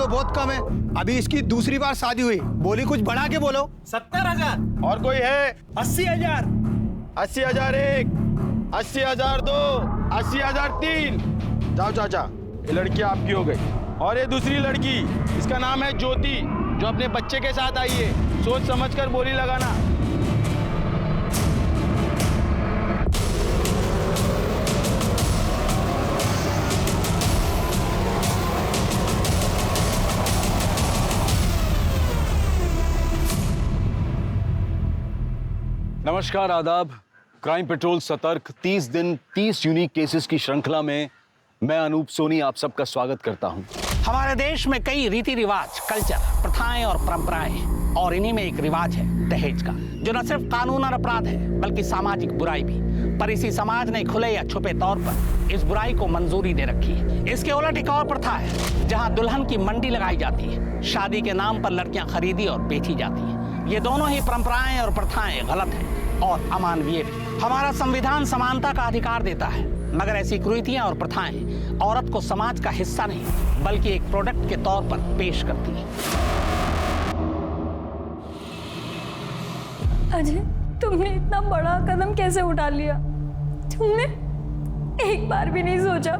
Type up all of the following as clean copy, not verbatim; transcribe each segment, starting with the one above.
बहुत कम है। अभी इसकी दूसरी बार शादी हुई, बोली कुछ बढ़ा के बोलो। 70,000। और कोई है? 80,000। 80,000 एक, 80,000 दो, 80,000 तीन। जाओ चाचा, ये लड़की आपकी हो गई। और ये दूसरी लड़की, इसका नाम है ज्योति, जो अपने बच्चे के साथ आई है। सोच समझकर बोली लगाना। नमस्कार, आदाब। क्राइम पेट्रोल सतर्क 30 दिन 30 यूनिक केसेस की श्रृंखला में मैं अनूप सोनी आप सबका स्वागत करता हूं। हमारे देश में कई रीति रिवाज, कल्चर, प्रथाएं और परंपराएं, और इन्हीं में एक रिवाज है दहेज का, जो न सिर्फ कानून और अपराध है बल्कि सामाजिक बुराई भी। पर इसी समाज ने खुले या छुपे तौर पर इस बुराई को मंजूरी दे रखी है। इसके उलट एक और प्रथा है जहां दुल्हन की मंडी लगाई जाती है, शादी के नाम पर लड़कियां खरीदी और बेची जाती हैं। ये दोनों ही परंपराएं और प्रथाएं गलत हैं और अमानवीय भी। हमारा संविधान समानता का अधिकार देता है, मगर ऐसी कुरीतियां और प्रथाएं औरत को समाज का हिस्सा नहीं बल्कि एक प्रोडक्ट के तौर पर पेश करती है। अजय, तुमने इतना बड़ा कदम कैसे उठा लिया? तुमने एक बार भी नहीं सोचा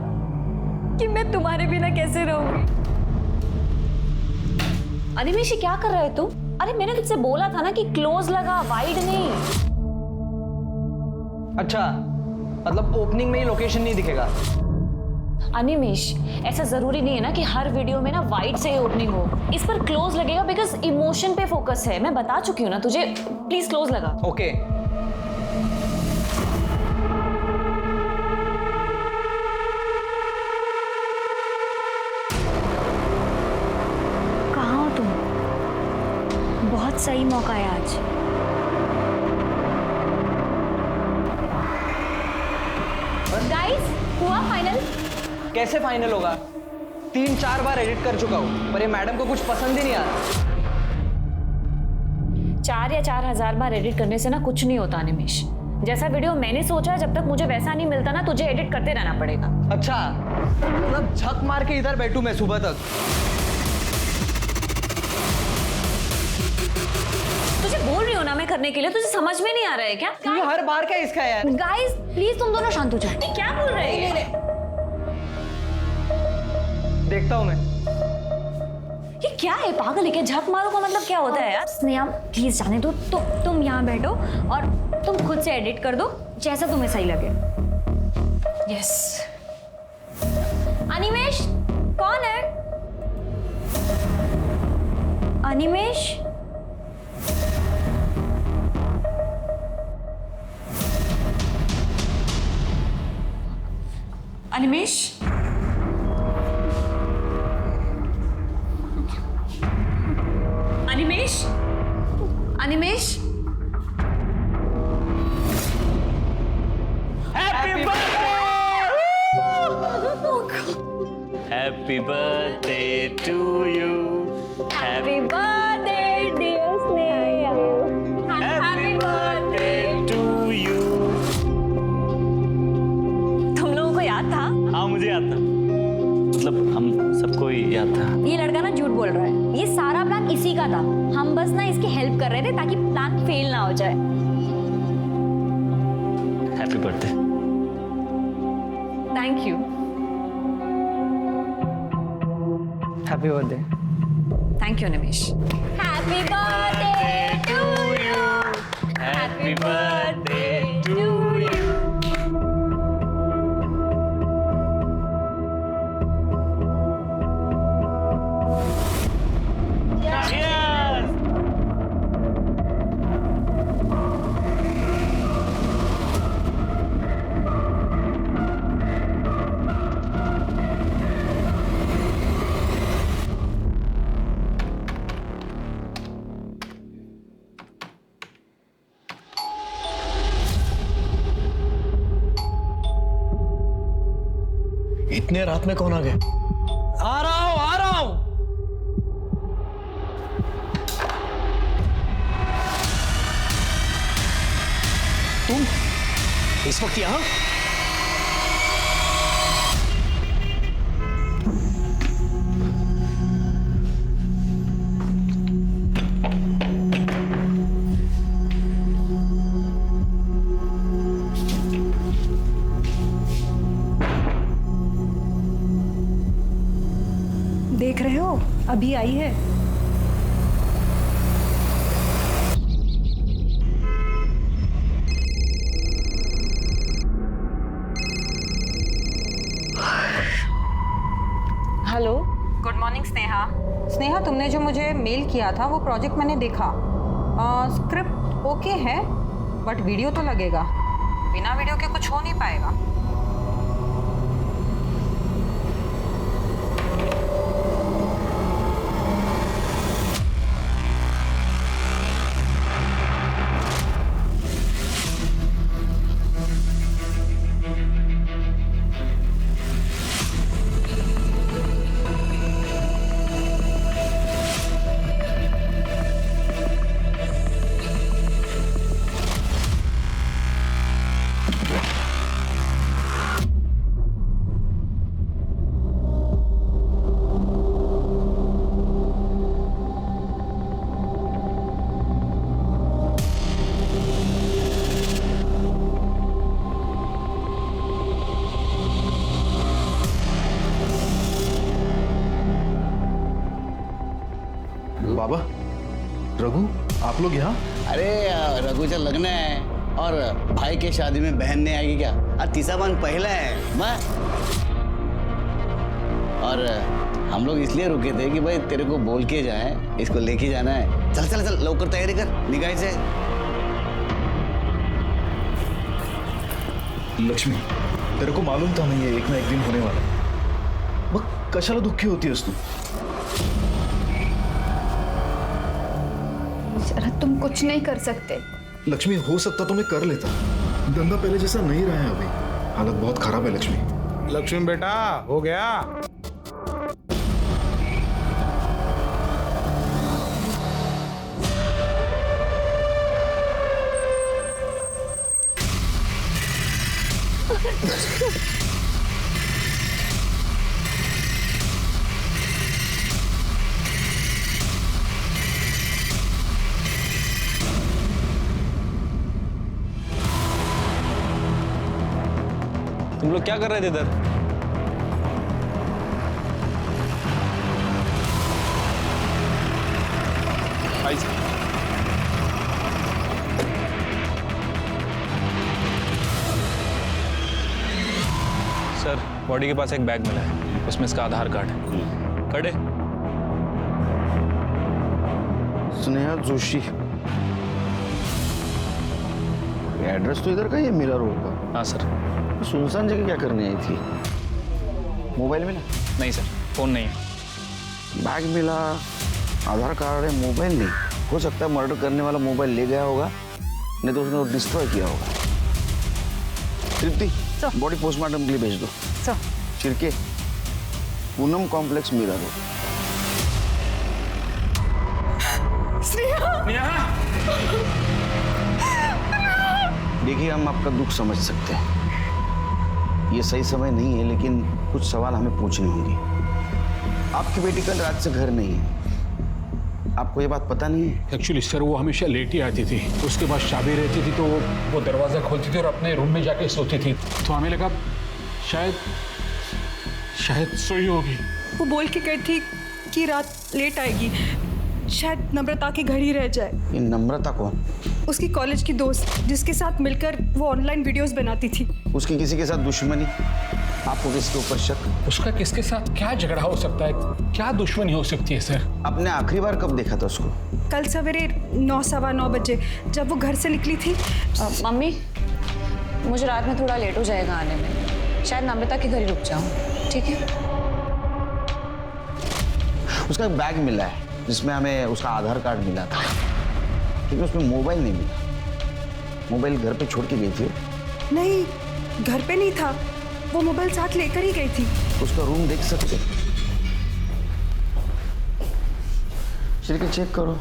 कि मैं तुम्हारे बिना कैसे रहूंगी? अनिमेश, क्या कर रहे हो तुम? अरे मैंने तुझसे बोला था ना कि क्लोज लगा, वाइड नहीं। अच्छा, मतलब ओपनिंग में ही लोकेशन नहीं दिखेगा? अनिमेश, ऐसा जरूरी नहीं है ना कि हर वीडियो में ना वाइड से ही ओपनिंग हो। इस पर क्लोज लगेगा बिकॉज इमोशन पे फोकस है। मैं बता चुकी हूँ ना तुझे, प्लीज क्लोज लगा। ओके। कहाँ हो तुम? बहुत सही मौका है आज। गाइस, हुआ फाइनल? कैसे फाइनल होगा? 3-4 बार एडिट कर चुका हूँ, पर ये मैडम को कुछ पसंद ही नहीं आ रहा। 4 या 4,000 बार एडिट करने से ना कुछ नहीं होता अनिमेश। जैसा वीडियो मैंने सोचा, जब तक मुझे वैसा नहीं मिलता ना, तुझे एडिट करते रहना पड़ेगा। अच्छा, मतलब झक मार के इधर बैठूं मैं सुबह तक? तुझे बोल रही हो ना मैं करने के लिए, तुझे समझ में नहीं आ रहा है क्या? ये हर बार क्या इसका है यार? गाइस प्लीज तुम दोनों शांत हो जाओ। क्या बोल रहे हैं? देखता हूँ मैं। ये क्या है? पागल है क्या? झक मारो का मतलब क्या होता है यार? स्नेहा प्लीज जाने दो। तुम यहाँ बैठो और तुम खुद से एडिट कर दो जैसा तुम्हें सही लगे। यस। अनिमेश, कौन है? Animesh, Animesh, Animesh, Animesh. Happy Happy birthday to you. Happy birthday dear Sneha. Happy birthday to you. तुम लोगों को याद था? हाँ, मुझे याद था। मतलब हम सबको ही याद था। ये लड़का ना झूठ बोल रहा है। ये सारा प्लान इसी का था। हम बस ना इसकी हेल्प कर रहे थे ताकि प्लान फेल ना हो जाए। Happy birthday. Thank you. Happy birthday. Thank you Animesh. Happy birthday to you. Happy birthday to you. Cheers. इतने रात में कौन आ गया? आ रहा हूँ। तुम इस वक्त यहाँ? देख रहे हो, अभी आई है। Hello. Good morning Sneha. Sneha, तुमने जो मुझे मेल किया था वो प्रोजेक्ट मैंने देखा। स्क्रिप्ट ओके है, बट वीडियो तो लगेगा। बिना वीडियो के कुछ हो नहीं पाएगा। बाबा, रघु, आप लोग यहाँ? अरे रघु का लगन है और भाई के शादी में बहन नहीं आएगी क्या? और तीसरा मन पहला है मैं। और हम लोग इसलिए रुके थे कि भाई तेरे को बोल के जाए, इसको लेके जाना है। चल चल चल, लवकर तैयारी कर, निगाह से। लक्ष्मी, तेरे को मालूम था नहीं है एक ना एक दिन होने वाला। मग कशाला दुःखी होतीयस तू? शरद, तुम कुछ नहीं कर सकते। लक्ष्मी, हो सकता तो मैं कर लेता। धंधा पहले जैसा नहीं रहा है अभी। हालत बहुत खराब है लक्ष्मी। लक्ष्मी बेटा, हो गया? तुम लोग क्या कर रहे थे इधर? सर, बॉडी के पास एक बैग मिला है, उसमें इसका आधार कार्ड है। खड़े। स्नेहा जोशी, एड्रेस तो इधर का ही है, मीरा रोड का। हाँ सर। सुनसान जगह क्या करने आई थी? मोबाइल मिला? नहीं सर, फोन नहीं है। बैग मिला, आधार कार्ड है, मोबाइल नहीं। हो सकता है मर्डर करने वाला मोबाइल ले गया होगा, नहीं तो उसने डिस्ट्रॉय किया होगा। तृप्ति, बॉडी पोस्टमार्टम के लिए भेज दो। चिरके, पूनम कॉम्प्लेक्स, मीरा रोड। देखिए, हम आपका दुख समझ सकते हैं, ये सही समय नहीं है, लेकिन कुछ सवाल हमें पूछने होंगे। आपकी बेटी कल रात से घर नहीं है, आपको ये बात पता नहीं है? एक्चुअली सर, वो हमेशा लेट ही आती थी। उसके बाद चाबी रहती थी तो वो दरवाजा खोलती थी और अपने रूम में जाके सोती थी। तो हमें लगा शायद सोई होगी। वो बोल के गई थी कि रात लेट आएगी, शायद नम्रता के घर ही रह जाए। ये नम्रता कौन? उसकी कॉलेज की दोस्त, जिसके साथ मिलकर वो ऑनलाइन वीडियोस बनाती थी। उसकी किसी के साथ दुश्मनी? आपको किसके ऊपर शक? उसका किसके साथ क्या झगड़ा हो सकता है, क्या दुश्मनी हो सकती है सर? आपने आखिरी बार कब देखा था उसको? कल सवेरे 9, सवा 9 बजे, जब वो घर से निकली थी। मम्मी, मुझे रात में थोड़ा लेट हो जाएगा आने में, शायद नम्रता के घर ही रुक जाऊँ, ठीक है? उसका एक बैग मिला है जिसमें हमें उसका आधार कार्ड मिला था, लेकिन उसमें मोबाइल नहीं मिला। मोबाइल घर पे छोड़ के गई थी? नहीं, घर पे नहीं था, वो मोबाइल साथ लेकर ही गई थी। उसका रूम देख सकते? चलिए चेक करो।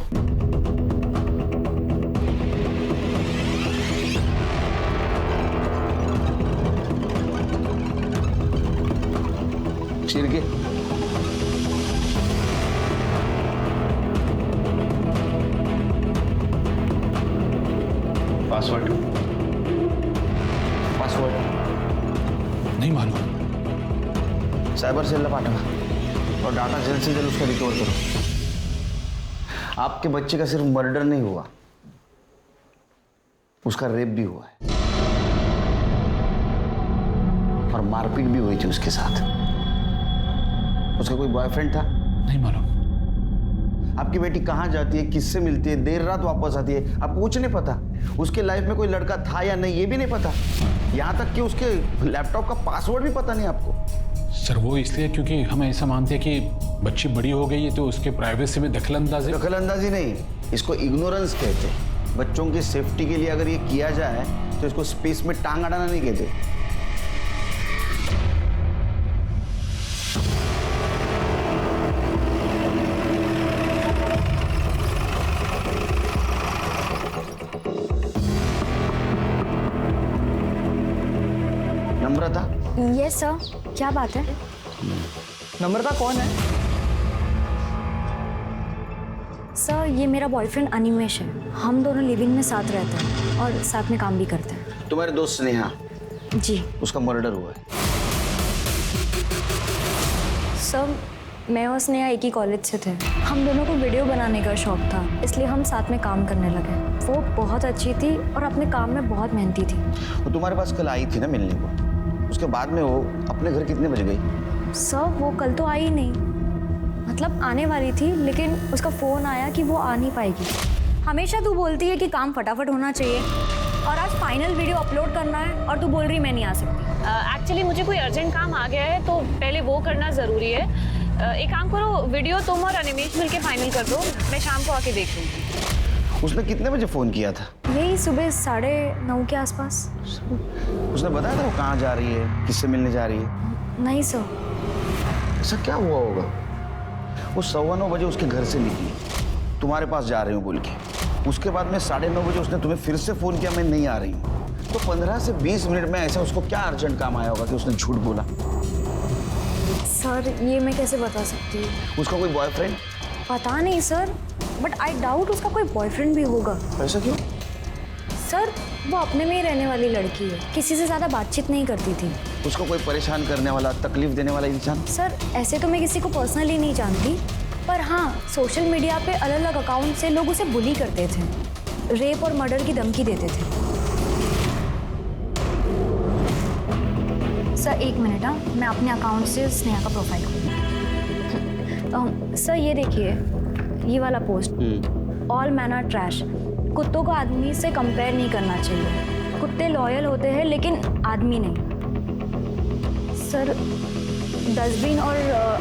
चिरके, पासवर्ड नहीं मालूम। सायबर सेलला पाठवा। और डाटा जल्द से जल्द उसका रिकवर करो। आपके बच्चे का सिर्फ मर्डर नहीं हुआ, उसका रेप भी हुआ है और मारपीट भी हुई थी उसके साथ। उसका कोई बॉयफ्रेंड था? नहीं मालूम। आपकी बेटी कहाँ जाती है, किससे मिलती है, देर रात वापस आती है, आपको कुछ नहीं पता। उसके लाइफ में कोई लड़का था या नहीं ये भी नहीं पता। यहाँ तक कि उसके लैपटॉप का पासवर्ड भी पता नहीं आपको। सर वो इसलिए क्योंकि हम ऐसा मानते हैं कि बच्ची बड़ी हो गई है तो उसके प्राइवेसी में दखलंदाजी नहीं, इसको इग्नोरेंस कहते हैं। बच्चों की सेफ्टी के लिए अगर ये किया जाए तो इसको स्पेस में टांग अड़ाना नहीं कहते। नम्रता? यस सर, क्या बात है? नम्रता कौन है? सर ये मेरा बॉयफ्रेंड अनिमेश है। हम दोनों लिविंग में साथ रहते हैं और साथ में काम भी करते हैं। तुम्हारे दोस्त स्नेहा? जी। उसका मर्डर हुआ है। सर मैं और स्नेहा एक ही कॉलेज से थे। हम दोनों को वीडियो बनाने का शौक था, इसलिए हम साथ में काम करने लगे। वो बहुत अच्छी थी और अपने काम में बहुत मेहनती थी। वो तुम्हारे पास कल आई थी ना मिलने को, उसके बाद में वो अपने घर कितने बजे गई? सर वो कल तो आई नहीं, मतलब आने वाली थी, लेकिन उसका फ़ोन आया कि वो आ नहीं पाएगी। हमेशा तू बोलती है कि काम फटाफट होना चाहिए और आज फाइनल वीडियो अपलोड करना है और तू बोल रही मैं नहीं आ सकती। एक्चुअली मुझे कोई अर्जेंट काम आ गया है तो पहले वो करना ज़रूरी है। एक काम करो, वीडियो तुम और अनिमेश मिलके फाइनल कर दो, मैं शाम को आके देख लूँगी। उसने कितने बजे फ़ोन किया था? यही सुबह 9:30 के आसपास। उसने बताया था वो कहाँ जा रही है, किससे मिलने जा रही है? नहीं सर। ऐसा क्या हुआ होगा? वो 9:15 बजे उसके घर से निकली, तुम्हारे पास जा रही हूँ बोल के। उसके बाद में 9:30 बजे उसने तुम्हें फिर से फ़ोन किया, मैं नहीं आ रही हूँ। तो 15 से 20 मिनट में ऐसा उसको क्या अर्जेंट काम आया होगा कि उसने झूठ बोला? सर ये मैं कैसे बता सकती हूँ? उसका कोई बॉयफ्रेंड? पता नहीं सर, बट आई डाउट उसका कोई बॉयफ्रेंड भी होगा। ऐसा क्यों? सर वो अपने में ही रहने वाली लड़की है, किसी से ज़्यादा बातचीत नहीं करती थी। उसको कोई परेशान करने वाला, तकलीफ देने वाला इंसान? सर ऐसे तो मैं किसी को पर्सनली नहीं जानती, पर हाँ सोशल मीडिया पे अलग अलग अकाउंट से लोग उसे बुली करते थे, रेप और मर्डर की धमकी देते थे। सर एक मिनट, हाँ मैं अपने अकाउंट से स्नेहा का प्रोफाइल खोलूँ। सर ये देखिए, ये वाला post, all man are trash. कुत्तों को आदमी से कंपेयर नहीं करना चाहिए। कुत्ते लॉयल होते हैं लेकिन आदमी नहीं। सर डस्टबिन और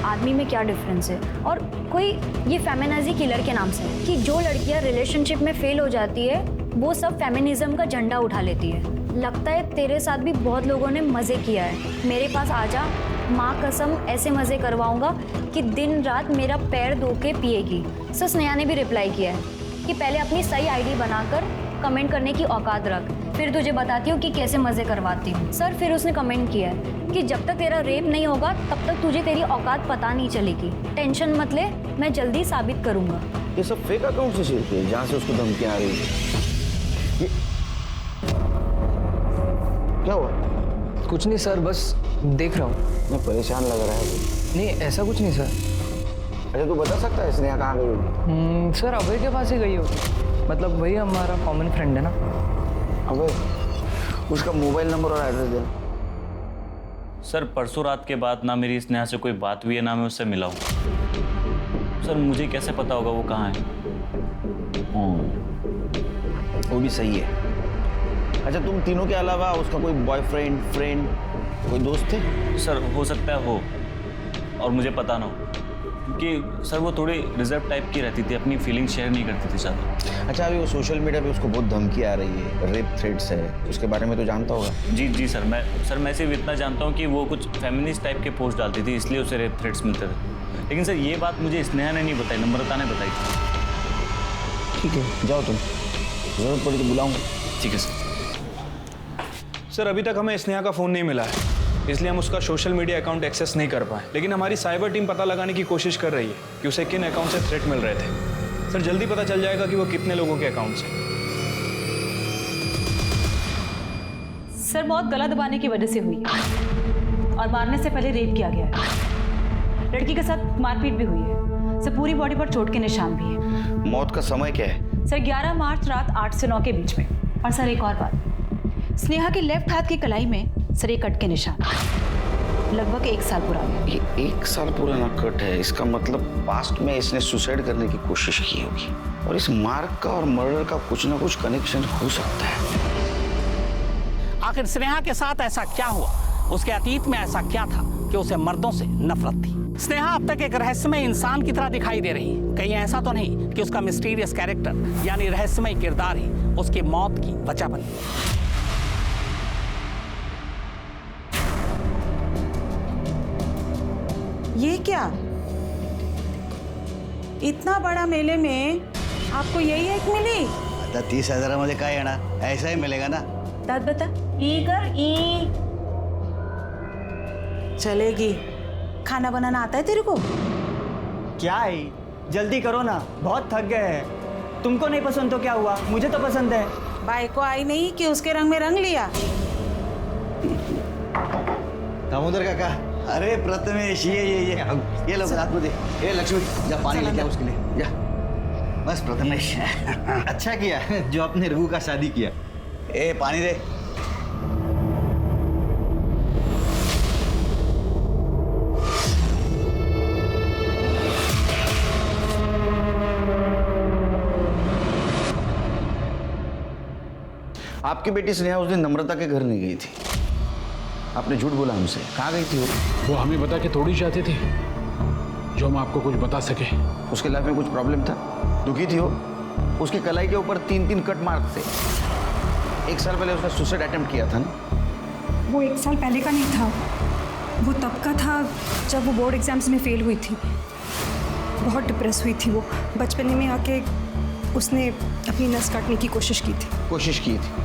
आदमी में क्या डिफरेंस है? और कोई ये फेमिनिजी किलर के नाम से है कि जो लड़कियां रिलेशनशिप में फेल हो जाती है वो सब फेमिनिज्म का झंडा उठा लेती है। लगता है तेरे साथ भी बहुत लोगों ने मज़े किया है। मेरे पास आ जा, माँ कसम ऐसे मज़े करवाऊंगा कि दिन रात मेरा पैर धो के पिएगी। सर स्नेहा ने भी रिप्लाई किया है कि पहले अपनी सही आईडी बनाकर कमेंट करने की औकात रख, फिर तुझे बताती हूँ कि कैसे मज़े करवाती हूँ। सर फिर उसने कमेंट किया है कि जब तक तेरा रेप नहीं होगा तब तक तुझे तेरी औकात पता नहीं चलेगी। टेंशन मत ले, मैं जल्दी साबित करूँगा। ये सब फेक अकाउंट से शेयर किए जहाँ से उसको धमकियाँ आ रही है। ये क्या हुआ? कुछ नहीं सर, बस देख रहा हूँ। मैं परेशान लग रहा है। नहीं ऐसा कुछ नहीं सर। अच्छा तू बता सकता है स्नेहा कहाँ गई होगी? सर अभय के पास ही गई होगी, मतलब वही हमारा कॉमन फ्रेंड है ना। अभय? उसका मोबाइल नंबर और एड्रेस देना। सर परसों रात के बाद ना मेरी स्नेहा से कोई बात हुई है, ना मैं उससे मिला हूँ। सर मुझे कैसे पता होगा वो कहाँ है? वो भी सही है। अच्छा तुम तीनों के अलावा उसका कोई बॉयफ्रेंड, फ्रेंड, कोई दोस्त थे? सर हो सकता है हो, और मुझे पता ना हो, क्योंकि सर वो थोड़ी रिजर्व टाइप की रहती थी, अपनी फीलिंग शेयर नहीं करती थी ज़्यादा। अच्छा अभी वो सोशल मीडिया पे उसको बहुत धमकी आ रही है, रेप थ्रेट्स है, उसके बारे में तो जानता होगा? जी सर मैं सिर्फ इतना जानता हूँ कि वो कुछ फेमिनिस्ट टाइप के पोस्ट डालती थी, इसलिए उसे रेप थ्रेट्स मिलते थे। लेकिन सर ये बात मुझे स्नेहा ने नहीं बताई, नम्रता ने बताई थी। ठीक है जाओ तुम, जरूरत पड़ी तो बुलाऊंगा। ठीक है सर। सर अभी तक हमें स्नेहा का फ़ोन नहीं मिला है, इसलिए हम उसका सोशल मीडिया अकाउंट एक्सेस नहीं कर पाए। लेकिन हमारी साइबर टीम पता लगाने की कोशिश कर रही है कि उसे किन अकाउंट से थ्रेट मिल रहे थे। सर जल्दी पता चल जाएगा कि वो कितने लोगों के अकाउंट से। सर मौत गला दबाने की वजह से हुई है और मारने से पहले रेप किया गया है। लड़की के साथ मारपीट भी हुई है सर। पूरी बॉडी पर चोट के निशान भी है। मौत का समय क्या है? सर 11 मार्च रात 8 से 9 के बीच में। और सर एक और बात, स्नेहा के लेफ्ट हाथ की कलाई में सर एक कट के निशान, लगभग 1 साल पुराने। ये 1 साल पुराना कट है, इसका मतलब पास्ट में इसने सुसाइड करने की कोशिश की होगी और इस मार्क का और मर्डर का कुछ ना कुछ कनेक्शन हो सकता है। आखिर स्नेहा के साथ ऐसा क्या हुआ? उसके अतीत में ऐसा क्या था कि उसे मर्दों से नफरत थी? स्नेहा अब तक एक रहस्यमय इंसान की तरह दिखाई दे रही है। कहीं ऐसा तो नहीं कि उसका मिस्टीरियस कैरेक्टर यानी रहस्यमय किरदार ही उसकी मौत की वजह बनी? ये क्या, इतना बड़ा मेले में आपको यही एक मिली? आता 30,000 मध्ये काय येणार? ऐसा ही मिलेगा ना। दाद बता। ई कर ई। चलेगी। खाना बनाना आता है तेरे को? क्या है, जल्दी करो ना, बहुत थक गए हैं। तुमको नहीं पसंद तो क्या हुआ, मुझे तो पसंद है। बाई को आई नहीं कि उसके रंग में रंग लिया। दामोदर काका, अरे प्रथमेश ये लो रात मध्ये। ए लक्ष्मी, जा पानी लेके आ उसके लिए, जा। बस प्रथमेश, अच्छा किया जो आपने रघु का शादी किया। ए पानी दे। आपकी बेटी स्नेहा उस दिन नम्रता के घर नहीं गई थी, आपने झूठ बोला हमसे। कहाँ गई थी वो हमें बता के थोड़ी चाहती थी जो हम आपको कुछ बता सके। उसके लाइफ में कुछ प्रॉब्लम था, दुखी थी वो। उसकी कलाई के ऊपर 3-3 कट मार्क थे। 1 साल पहले उसने सुसाइड अटेम्प्ट किया था ना? वो 1 साल पहले का नहीं था, वो तब का था जब वो बोर्ड एग्जाम्स में फेल हुई थी। बहुत डिप्रेस हुई थी वो। बचपन में आके उसने अपनी नस काटने की कोशिश की थी। कोशिश की थी?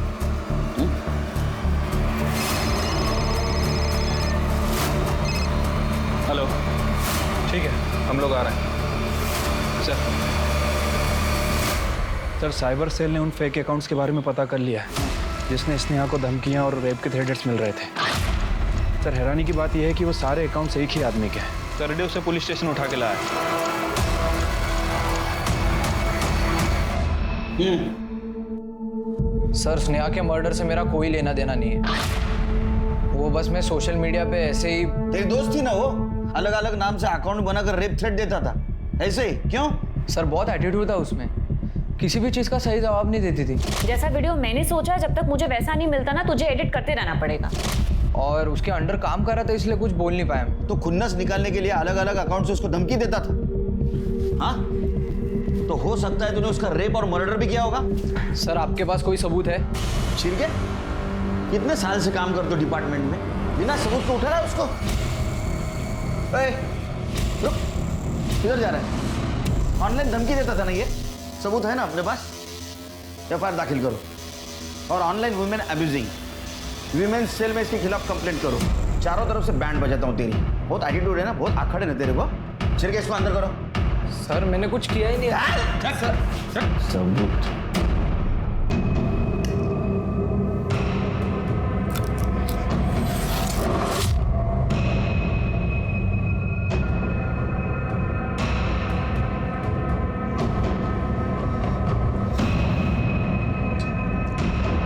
हेलो, ठीक है, हम लोग आ रहे हैं। सर साइबर सेल ने उन फेक अकाउंट्स के बारे में पता कर लिया है जिसने स्नेहा को धमकियां और रेप के थ्रेट्स मिल रहे थे। सर हैरानी की बात यह है कि वो सारे अकाउंट्स एक ही आदमी के हैं। सर रेडियो से पुलिस स्टेशन उठा के लाया। सर स्नेहा के मर्डर से मेरा कोई लेना देना नहीं है। वो बस मैं सोशल मीडिया पे ऐसे ही। तेरी दोस्त थी ना वो, अलग अलग नाम से अकाउंट बनाकर रेप थ्रेट देता था, ऐसे ही? क्यों? सर बहुत एटीट्यूड था उसमें, किसी भी चीज का सही जवाब नहीं देती थी। जैसा वीडियो मैंने सोचा, जब तक मुझे वैसा नहीं मिलता ना, तुझे एडिट करते रहना पड़ेगा। और उसके अंडर काम कर रहा था इसलिए कुछ बोल नहीं पाया। तो खुन्नस निकालने के लिए अलग अलग अकाउंट से उसको धमकी देता था? हाँ, तो हो सकता है तूने उसका रेप और मर्डर भी किया होगा। सर आपके पास कोई सबूत है? छिड़के, कितने साल से काम करते हो डिपार्टमेंट में, बिना सबूत को उठा रहा है उसको? रुक, किधर जा रहा है? ऑनलाइन धमकी देता था ना ये, सबूत है ना अपने पास? एफआईआर दाखिल करो और online women abusing women cell में इसके खिलाफ कंप्लेंट करो। चारों तरफ से बैंड बजाता हूँ तेरी। बहुत एटीट्यूड है ना, बहुत आखड़ है ना तेरे को। छिड़के इसको अंदर करो। सर मैंने कुछ किया ही नहीं। सबूत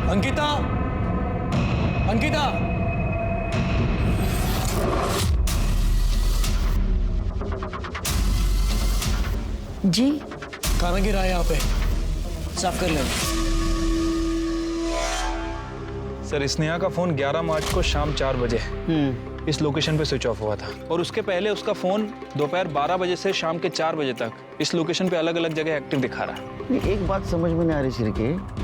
अंकिता, अंकिता, जी खाना गिरा है यहाँ पे, साफ कर लेना। सर स्नेहा का फोन 11 मार्च को शाम 4 बजे इस लोकेशन पे स्विच ऑफ हुआ था और उसके पहले उसका फोन दोपहर 12 बजे से शाम के 4 बजे तक इस लोकेशन पे अलग अलग जगह एक्टिव दिखा रहा है। एक बात समझ में नहीं आ रही छिड़के,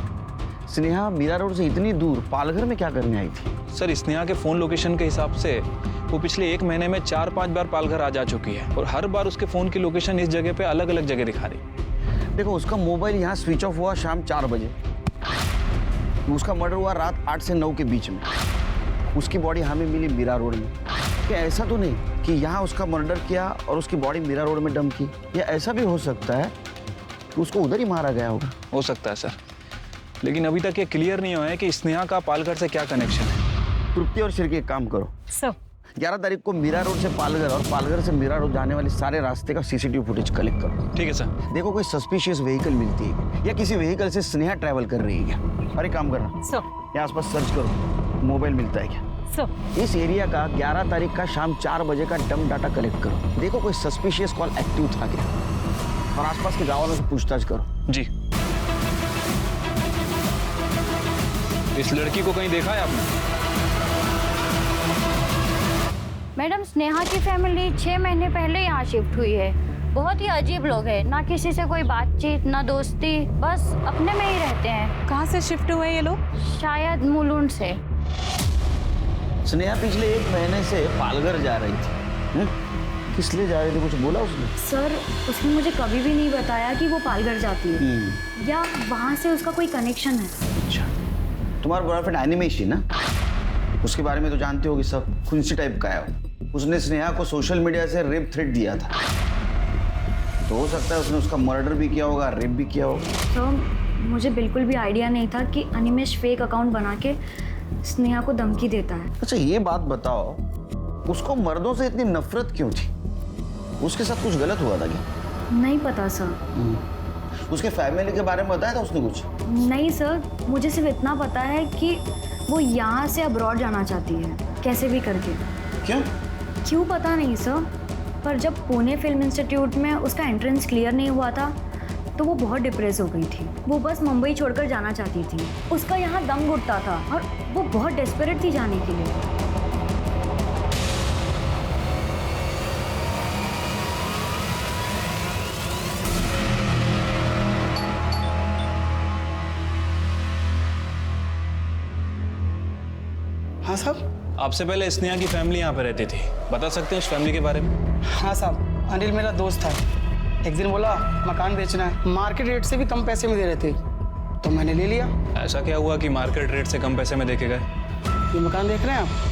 स्नेहा मीरा रोड से इतनी दूर पालघर में क्या करने आई थी? सर स्नेहा के फोन लोकेशन के हिसाब से वो पिछले 1 महीने में 4-5 बार पालघर आ जा चुकी है और हर बार उसके फोन की लोकेशन इस जगह पे अलग अलग जगह दिखा रही। देखो उसका मोबाइल यहाँ स्विच ऑफ हुआ शाम 4 बजे, उसका मर्डर हुआ रात 8 से 9 के बीच में, उसकी बॉडी हमें मिली मीरा रोड में। क्या ऐसा तो नहीं कि यहाँ उसका मर्डर किया और उसकी बॉडी मीरा रोड में डंप की? या ऐसा भी हो सकता है कि उसको उधर ही मारा गया होगा? हो सकता है सर, लेकिन अभी तक ये क्लियर नहीं हुआ है कि स्नेहा का पालघर से क्या कनेक्शन है। तृप्ति और छिड़के एक काम करो, सर 11 तारीख को मीरा रोड से पालघर और पालघर से मीरा रोड जाने वाले सारे रास्ते का सीसीटीवी फुटेज कलेक्ट करो। ठीक है सर। देखो कोई सस्पिशियस व्हीकल मिलती है क्या? या किसी व्हीकल से स्नेहा ट्रैवल कर रही है क्या? अरे काम करना सर। यहाँ आसपास सर्च करो, मोबाइल मिलता है क्या? सर। इस एरिया का 11 तारीख का शाम 4 बजे का डम डाटा कलेक्ट करो। देखो कोई सस्पिशियस कॉल एक्टिव था क्या, और आसपास के गाँव वालों से पूछताछ करो। जी। इस लड़की को कहीं देखा है आपने? मैडम, स्नेहा की फैमिली 6 महीने पहले यहाँ शिफ्ट हुई है। बहुत ही अजीब लोग हैं, ना किसी से कोई बातचीत, ना दोस्ती, बस अपने में ही रहते हैं। कहाँ से शिफ्ट हुए ये लोग? शायद मुलुंड से। स्नेहा पिछले 1 महीने से पालघर जा रही थी। किस लिए जा रही थी, कुछ बोला उसने? सर, उसने मुझे कभी भी नहीं बताया कि वो पालघर जाती है या वहाँ से उसका कोई कनेक्शन है। अच्छा, तुम्हारा बॉयफ्रेंड एनिमेश है ना, उसके बारे में तो जानते होगी सब। खुंसी टाइप का है। उसने स्नेहा को सोशल मीडिया से रेप थ्रेट दिया था, तो हो सकता है उसने उसका मर्डर भी किया होगा, रेप भी किया होगा। तो मुझे बिल्कुल भी आइडिया नहीं था कि अनिमेश फेक अकाउंट बना के स्नेहा को धमकी देता है। अच्छा ये बात बताओ, उसको मर्दों से इतनी नफरत क्यों थी? उसके साथ कुछ गलत हुआ था क्या? नहीं पता सर। उसके फैमिली के बारे में बताया था उसने कुछ? नहीं सर, मुझे सिर्फ इतना पता है कि वो यहाँ से अब्रॉड जाना चाहती है, कैसे भी करके। क्यों पता नहीं सर, पर जब पुणे फिल्म इंस्टीट्यूट में उसका एंट्रेंस क्लियर नहीं हुआ था तो वो बहुत डिप्रेस हो गई थी। वो बस मुंबई छोड़कर जाना चाहती थी। उसका यहाँ दम घुटता था और वो बहुत डेस्परेट थी जाने के लिए। हाँ साहब। आपसे पहले स्नेहा की फैमिली यहाँ पे रहती थी, बता सकते हैं उस फैमिली के बारे में? हाँ साहब, अनिल मेरा दोस्त था। एक दिन बोला मकान बेचना है, मार्केट रेट से भी कम पैसे में दे रहे थे, तो मैंने ले लिया। ऐसा क्या हुआ कि मार्केट रेट से कम पैसे में देके गए? ये मकान देख रहे हैं आप?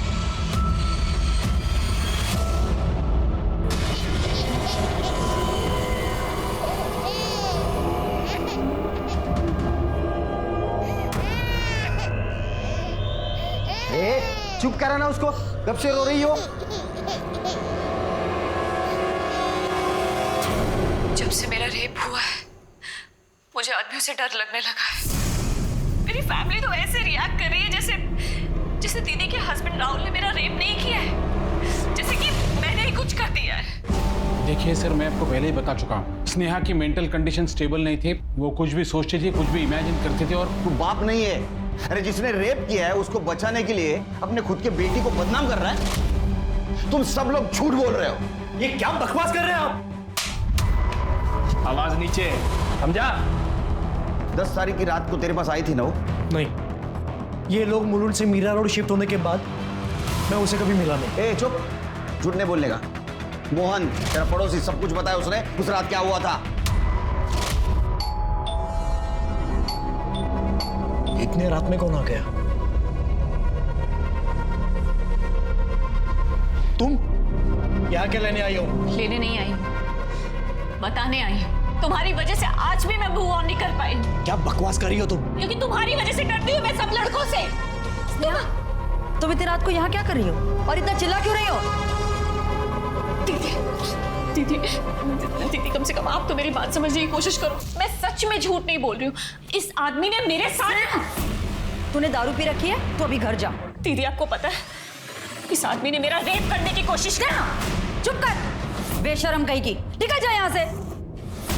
चुप करा ना उसको, कब से रो रही हो? जब से मेरा रेप हुआ है मुझे आदमियों से डर लगने लगा है। मेरी फैमिली तो ऐसे रिएक्ट कर रही है जैसे दीदी के हस्बैंड राहुल ने मेरा रेप नहीं किया है, जैसे कि मैंने ही कुछ कर दिया है। देखिए सर, मैं आपको पहले ही बता चुका हूँ, स्नेहा की मेंटल कंडीशन स्टेबल नहीं थी। वो कुछ भी सोचती थी, कुछ भी इमेजिन करती थी। और तू बाप नहीं है? अरे जिसने रेप किया है उसको बचाने के लिए अपने खुद के बेटी को बदनाम कर रहा है। तुम सब लोग झूठ बोल रहे हो। ये क्या बकवास कर रहे हैं आप? आवाज नीचे, समझा? 10 तारीख की रात को तेरे पास आई थी ना वो? नहीं, ये लोग मुलुंड से मीरा रोड शिफ्ट होने के बाद मैं उसे कभी मिला नहीं। ए चुप, झूठ नहीं बोलने का। मोहन तेरा पड़ोसी सब कुछ बताया उसने, उस रात क्या हुआ था? इतने रात में कौन आ गया? तुम यहाँ क्या लेने आई हो? लेने नहीं आई, बताने आई। तुम्हारी वजह से आज भी मैं मूव ऑन नहीं कर पाई। क्या बकवास कर रही हो तुम? क्योंकि तुम्हारी वजह से डरती हूँ मैं सब लड़कों से। तुम इतनी रात को यहाँ क्या कर रही हो और इतना चिल्ला क्यों रही हो? दीदी कम से कम आप तो मेरी बात समझने की कोशिश करो। मैं सच में झूठ नहीं बोल रही हूँ। इस आदमी ने मेरे साथ। तूने दारू पी रखी है तो अभी घर जा। दीदी आपको पता है इस आदमी ने मेरा रेप करने की कोशिश की। चुप कर, बेशरम कहीं की, निकल जा यहाँ से।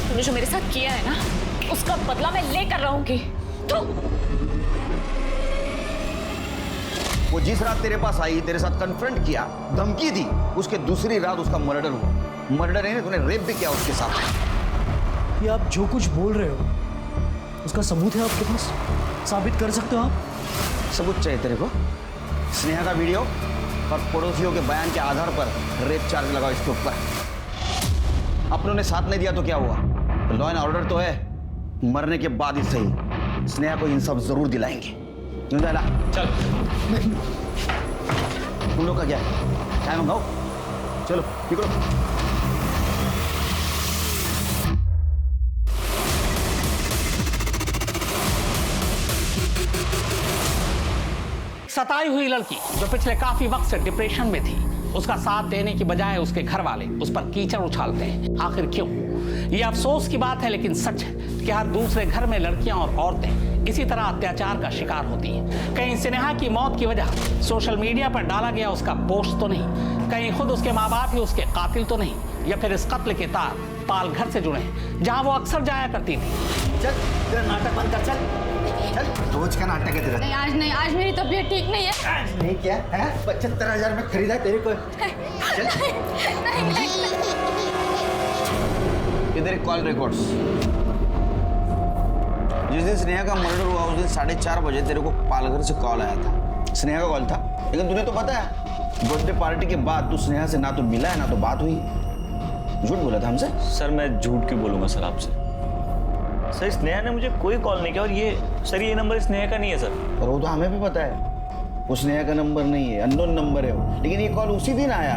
तूने जो मेरे साथ किया है ना उसका बदला मैं लेकर रहूंगी। वो जिस रात तेरे पास आई, तेरे साथ कन्फ्रंट किया, धमकी दी, उसके दूसरी रात उसका मर्डर हुआ। मर्डर नहीं, तूने रेप भी किया उसके साथ। ये आप जो कुछ बोल रहे हो उसका सबूत है आपके पास? साबित कर सकते हो आप? सबूत चाहिए तेरे को? स्नेहा का वीडियो और पड़ोसियों के बयान के आधार पर रेप चार्ज लगाओ इसके ऊपर। अपनों ने साथ नहीं दिया तो क्या हुआ? लॉ एंड ऑर्डर तो है, मरने के बाद ही सही स्नेहा को इंसाफ जरूर दिलाएंगे। चल। तुम लोग का क्या है? चाय मंगाओ, चलो निकलो। सताई हुई लड़की जो पिछले काफी वक्त से डिप्रेशन में थी, उसका साथ देने की बजाय उसके घर वाले उस पर कीचड़ उछालते हैं। आखिर क्यों? ये अफसोस की बात है लेकिन सच है कि हर दूसरे घर में लड़कियां और औरतें इसी तरह अत्याचार का शिकार होती हैं। कहीं स्नेहा की मौत की वजह सोशल मीडिया पर डाला गया उसका पोस्ट तो नहीं, कहीं खुद उसके माँ बाप ही उसके कातिल तो नहीं, या फिर इस कत्ल के तार पाल घर से जुड़े हैं जहां वो अक्सर जाया करती थी। चल तेरा नाटक बंद कर, चल रोज का नाटक है तेरा। नहीं, आज मेरी तबीयत ठीक नहीं है। आज नहीं क्या है? 75,000 में खरीदा तेरे को। चल इधर कॉल रिकॉर्ड्स। जिस दिन स्नेहा का मर्डर हुआ उस दिन 4:30 बजे तेरे को पालघर से कॉल आया था। स्नेहा का कॉल था, लेकिन तूने तो पता है बर्थडे पार्टी के बाद तू स्नेहा से ना तो मिला है ना तो बात हुई। झूठ बोला था हमसे। सर मैं झूठ क्यों बोलूंगा सर आपसे? सर स्नेहा ने मुझे कोई कॉल नहीं किया, और ये नंबर स्नेहा का नहीं है सर। और वो तो हमें भी पता है वो स्नेहा का नंबर नहीं है, अननोन नंबर है वो। लेकिन ये कॉल उसी दिन आया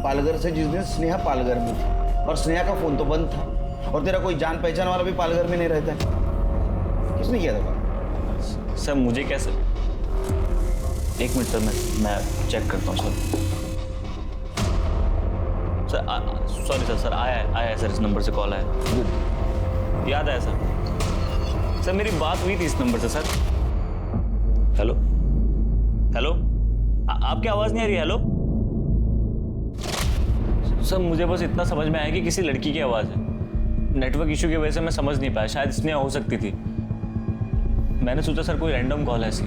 पालघर से जिस दिन स्नेहा पालघर में थी, और स्नेहा का फोन तो बंद था, और तेरा कोई जान पहचान वाला भी पालघर में नहीं रहता है। किसने किया था कॉल? सर मुझे कैसे? एक मिनट सर, मैं चेक करता हूँ सर। सॉरी सर, आया है सर, इस नंबर से कॉल आया। याद आया सर मेरी बात हुई थी इस नंबर से सर। हेलो हेलो, आपकी आवाज नहीं आ रही? हेलो सर, मुझे बस इतना समझ में आया कि किसी लड़की की आवाज है। नेटवर्क इशू की वजह से मैं समझ नहीं पाया, शायद स्नेहा हो सकती थी। मैंने सोचा सर कोई रैंडम कॉल है ऐसी।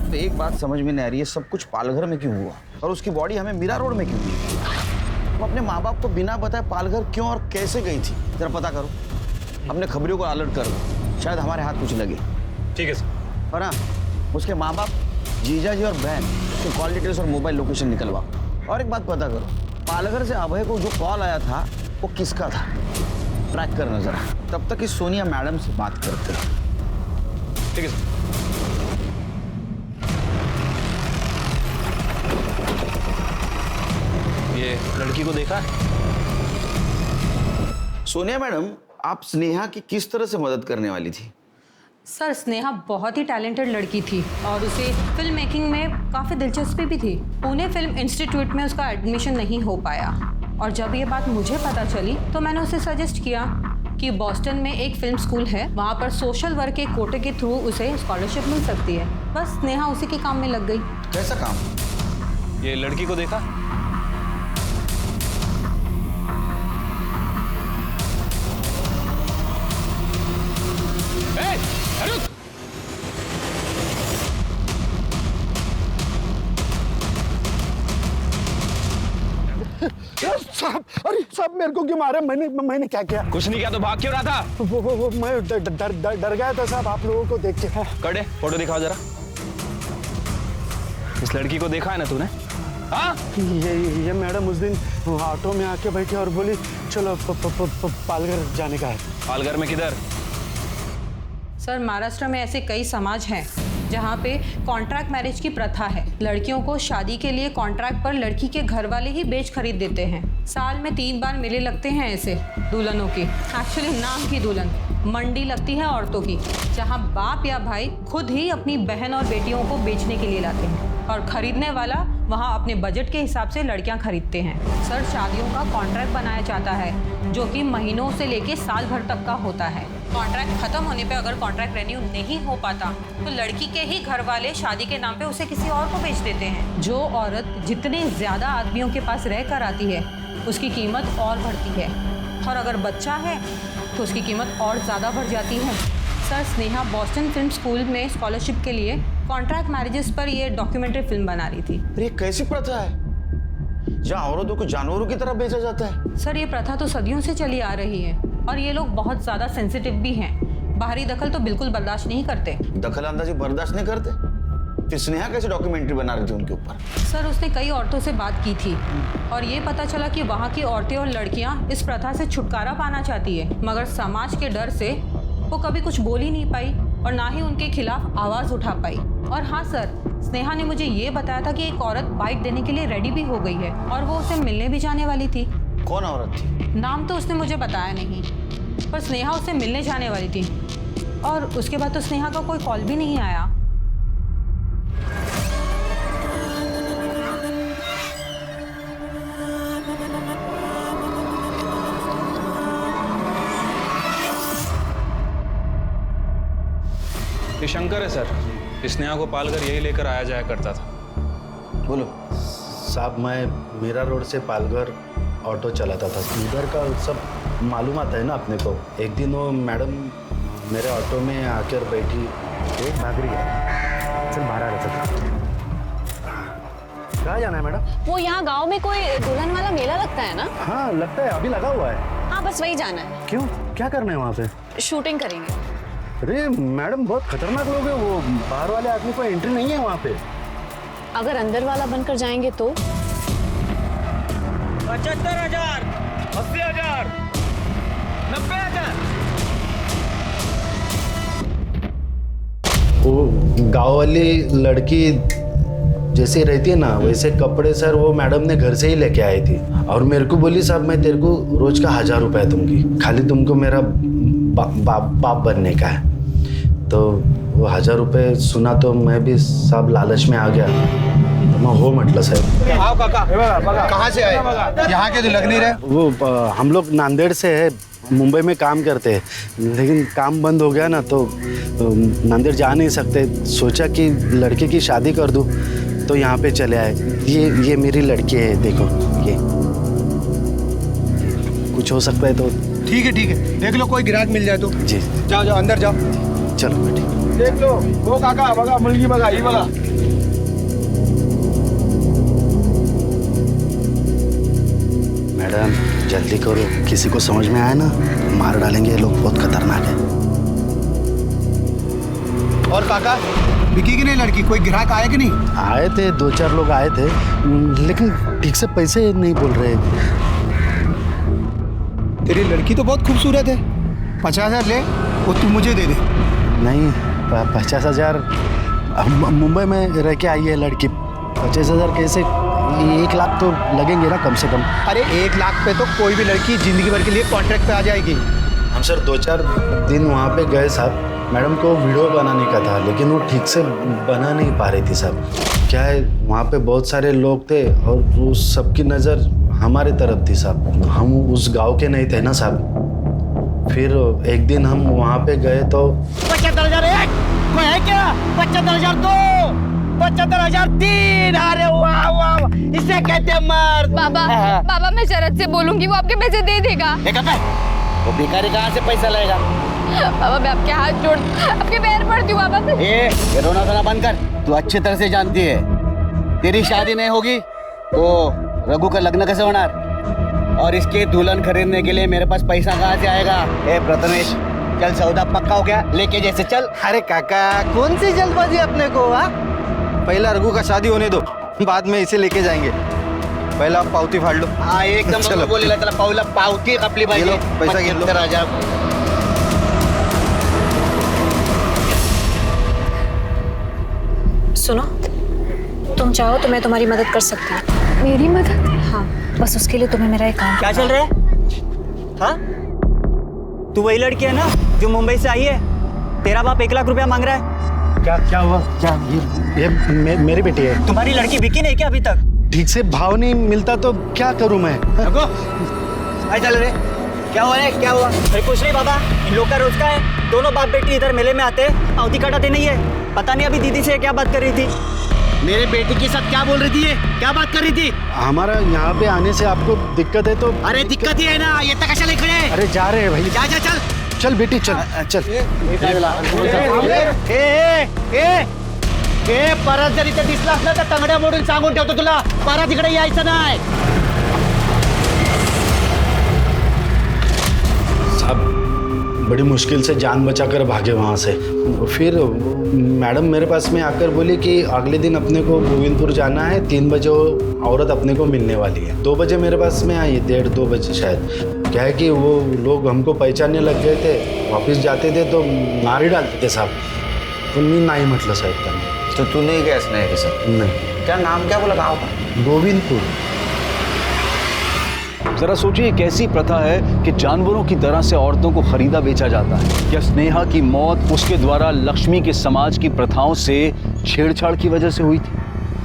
तो एक बात समझ में नहीं आ रही है, सब कुछ पालघर में क्यों हुआ और उसकी बॉडी हमें मीरा रोड में क्यों मिली? वो अपने माँ बाप को बिना बताए पालघर क्यों और कैसे गई थी? जरा पता करो, अपने खबरियों को अलर्ट करो, शायद हमारे हाथ कुछ लगे। ठीक है सर। और हाँ, उसके माँ बाप, जीजा जी और बहन के कॉल डिटेल्स और मोबाइल लोकेशन निकलवाओ। और एक बात पता करो, पालघर से अभय को जो कॉल आया था वो किसका था, ट्रैक करना जरा। तब तक इस सोनिया मैडम से बात करते हैं। ठीक है सर। ये लड़की को देखा? सोनिया मैडम, आप स्नेहा की किस तरह से मदद करने वाली थी? सर स्नेहा बहुत ही टैलेंटेड लड़की थी और उसे फिल्म मेकिंग में काफ़ी दिलचस्पी भी थी। पुणे फिल्म इंस्टीट्यूट में उसका एडमिशन नहीं हो पाया, और जब ये बात मुझे पता चली तो मैंने उसे सजेस्ट किया कि बॉस्टन में एक फिल्म स्कूल है, वहाँ पर सोशल वर्क के कोटे के थ्रू उसे स्कॉलरशिप मिल सकती है। बस स्नेहा उसी के काम में लग गई। कैसा काम? ये लड़की को देखा? साहब, अरे साहब मेरे को क्यों मारे? मैंने क्या किया? कुछ नहीं किया तो भाग क्यों रहा था? वो मैं डर गया था साहब आप लोगों को देख के। कड़े फोटो दिखाओ जरा। इस लड़की को देखा है ना तूने? हाँ? ये मैडम उस दिन ऑटो में आके बैठी और बोली चलो पालघर जाने का है। पालघर में किधर? सर महाराष्ट्र में ऐसे कई समाज हैं जहाँ पे कॉन्ट्रैक्ट मैरिज की प्रथा है। लड़कियों को शादी के लिए कॉन्ट्रैक्ट पर लड़की के घर वाले ही बेच खरीद देते हैं। साल में 3 बार मेले लगते हैं ऐसे दुल्हनों की। एक्चुअली नाम की दुल्हन, मंडी लगती है औरतों की, जहाँ बाप या भाई खुद ही अपनी बहन और बेटियों को बेचने के लिए लाते हैं, और खरीदने वाला वहाँ अपने बजट के हिसाब से लड़कियाँ खरीदते हैं। सर शादियों का कॉन्ट्रैक्ट बनाया जाता है जो कि महीनों से लेके साल भर तक का होता है। कॉन्ट्रैक्ट खत्म होने पे अगर कॉन्ट्रैक्ट रेन्यू नहीं हो पाता तो लड़की के ही घर वाले शादी के नाम पे उसे किसी और को बेच देते हैं। जो औरत जितने ज़्यादा आदमियों के पास रह कर आती है उसकी कीमत और बढ़ती है, और अगर बच्चा है तो उसकी कीमत और ज़्यादा बढ़ जाती है। Sir Sneha Boston film school में स्कॉलरशिप के लिए कॉन्ट्रैक्ट मैरिजेस पर ये डॉक्यूमेंट्री फिल्म बना रही थी। ये कैसी प्रथा है जहाँ औरतों को जानवरों की तरह बेचा जाता है? सर ये प्रथा तो सदियों से चली आ रही है, और ये लोग बहुत ज़्यादा सेंसिटिव भी हैं। बाहरी दखल तो बिल्कुल बर्दाश्त नहीं करते। दखल अंदाजी बर्दाश्त नहीं करते? फिर स्नेहा कैसे डॉक्यूमेंट्री बना रही थी उनके ऊपर? सर उसने कई औरतों से बात की थी और ये पता चला कि वहाँ की औरतें और लड़कियाँ इस प्रथा से छुटकारा पाना चाहती है, मगर समाज के डर से वो कभी कुछ बोल ही नहीं पाई और ना ही उनके खिलाफ आवाज़ उठा पाई। और हाँ सर, स्नेहा ने मुझे ये बताया था कि एक औरत बाइट देने के लिए रेडी भी हो गई है और वो उसे मिलने भी जाने वाली थी। कौन औरत थी? नाम तो उसने मुझे बताया नहीं, पर स्नेहा उससे मिलने जाने वाली थी, और उसके बाद तो स्नेहा का कोई कॉल भी नहीं आया। ये शंकर है सर, स्नेहा को पालकर यही लेकर आया जाया करता था। बोलो। साहब मैं मीरा रोड से पालघर ऑटो चलाता था, उधर का सब मालूम आता है ना अपने को। एक दिन वो मैडम मेरे ऑटो में आकर बैठी, एक भाग रही है, चल बाहर आ रहा था। कहाँ जाना है मैडम? वो यहाँ गांव में कोई दुल्हन वाला मेला लगता है ना? हाँ लगता है, अभी लगा हुआ है। हाँ बस वही जाना है। क्यों, क्या करना है वहाँ पे? शूटिंग करेंगे। अरे मैडम बहुत खतरनाक लोग हैं वो, बाहर वाले आदमी को एंट्री नहीं है वहाँ पे। अगर अंदर वाला बनकर जाएंगे तो? 75,000, 80,000, 90,000। वो गाँव वाली लड़की जैसे रहती है ना वैसे कपड़े सर वो मैडम ने घर से ही लेके आई थी, और मेरे को बोली साहब मैं तेरे को रोज का 1,000 रुपए दूंगी, खाली तुमको मेरा बाप बनने का है। तो वो 1,000 रुपए सुना तो मैं भी साहब लालच में आ गया, तो मैं हो म्हटलं साहब। आओ काका, कहाँ से आए? यहाँ के तो लग नहीं रहे। वो हम लोग नांदेड़ से है, मुंबई में काम करते हैं, लेकिन काम बंद हो गया ना तो नांदेड़ जा नहीं सकते, सोचा कि लड़के की शादी कर दूं, तो यहाँ पे चले आए। ये मेरी लड़की है, देखो ये कुछ हो सकता है तो। ठीक है देख लो कोई ग्राहक मिल जाए तो। जी जाओ अंदर जाओ। चलो बेटी देख लो, वो काका बघा, मुलगी बघा, ही बघा। मैडम जल्दी करो, किसी को समझ में आया ना मार डालेंगे, ये लोग बहुत खतरनाक है। और काका बिकी की नहीं लड़की, कोई ग्राहक आया कि नहीं? आए थे 2-4 लोग आए थे, लेकिन ठीक से पैसे नहीं बोल रहे। तेरी लड़की तो बहुत खूबसूरत है, 50,000 ले, वो तू मुझे दे दे। नहीं 50,000, मुंबई में रह के आई है लड़की, 50,000 कैसे? 1 लाख तो लगेंगे ना कम से कम। अरे 1 लाख पे तो कोई भी लड़की जिंदगी भर के लिए कॉन्ट्रैक्ट पे आ जाएगी। हम सर 2-4 दिन वहाँ पे गए साहब, मैडम को वीडियो बनाने का था, लेकिन वो ठीक से बना नहीं पा रही थी साहब। क्या है वहाँ पे बहुत सारे लोग थे और वो सबकी नज़र हमारे तरफ थी साहब, हम उस गांव के नहीं थे ना साहब। फिर एक दिन हम वहाँ पे गए तो 75,001 कोई है क्या? 75,002, 75,003। अरे वाह वाह, इसे कहते हैं मर्द। बाबा मैं शरद से बोलूंगी, वो आपके पैसे दे देगा। वो भिखारी कहाँ से पैसा लाएगा? बाबा मैं आपके हाथ जोड़, आपके पैर पड़ती हूँ बाबा। ये रोना धोना बंद कर, तू अच्छी तरह से जानती है तेरी शादी नहीं होगी तो रघु का लग्न कैसे होना, और इसके दुल्हन खरीदने के लिए मेरे पास पैसा कहाँ से आएगा? प्रथमेश चल, सौदा पक्का हो गया, लेके जैसे चल। अरे काका कौन सी जल्दबाजी अपने को? पहला रघु का शादी होने दो, बाद में इसे लेके जाएंगे। पहला पावती फाड़ लो। हाँ एकदम चलो बोलेला, चला पावला पावती आपली पाहिजे, पैसा घेतलो राजा। सुनो, तुम चाहो तो मैं तुम्हारी मदद कर सकती हूँ। मेरी मदद? हाँ, बस उसके लिए तुम्हें मेरा एक काम। क्या चल रहा है? हाँ तू वही लड़की है ना जो मुंबई से आई है? तेरा बाप 1 लाख रुपया मांग रहा है। क्या हुआ? क्या ये मेरी बेटी है। तुम्हारी लड़की बिकी नहीं क्या अभी तक? ठीक से भाव नहीं मिलता तो क्या करूं मैं? चल रे, क्या हुआ है? क्या हुआ? अरे कुछ नहीं बाबा, इन लोग का रोज का है, दोनों बाप बेटी इधर मेले में आते हैं, पावती कटाते नहीं है। पता नहीं अभी दीदी से क्या बात कर रही थी। मेरे बेटी के साथ क्या बोल रही थी? ये क्या बात कर रही थी? हमारा यहाँ पे आने से आपको दिक्कत है तो? अरे दिक्कत ही है ना, ये तक खड़े हैं। अरे जा रहे हैं भाई। जा जा चल चल बेटी चल चल। परत जर इथे दिसला असला तर तंगड्या मोडून सांगून ठेवतो तुला, परत इकडे यायचं नाही। साहब बड़ी मुश्किल से जान बचाकर भागे वहाँ से। फिर मैडम मेरे पास में आकर बोली कि अगले दिन अपने को गोविंदपुर जाना है, 3 बजे वो औरत अपने को मिलने वाली है। 2 बजे मेरे पास में आई, 1:30-2 बजे शायद। क्या है कि वो लोग हमको पहचानने लग गए थे, वापस जाते थे तो मार ही डालते थे साहब। तो नहीं म्हटलं साहेब त्यांना। तो तू नहीं गया स्नेहा के साथ? नहीं। क्या नाम क्या बोला गाँव का? गोविंदपुर। जरा सोचिए कैसी प्रथा है कि जानवरों की तरह से औरतों को खरीदा बेचा जाता है। क्या स्नेहा की मौत उसके द्वारा लक्ष्मी के समाज की प्रथाओं से छेड़छाड़ की वजह से हुई थी?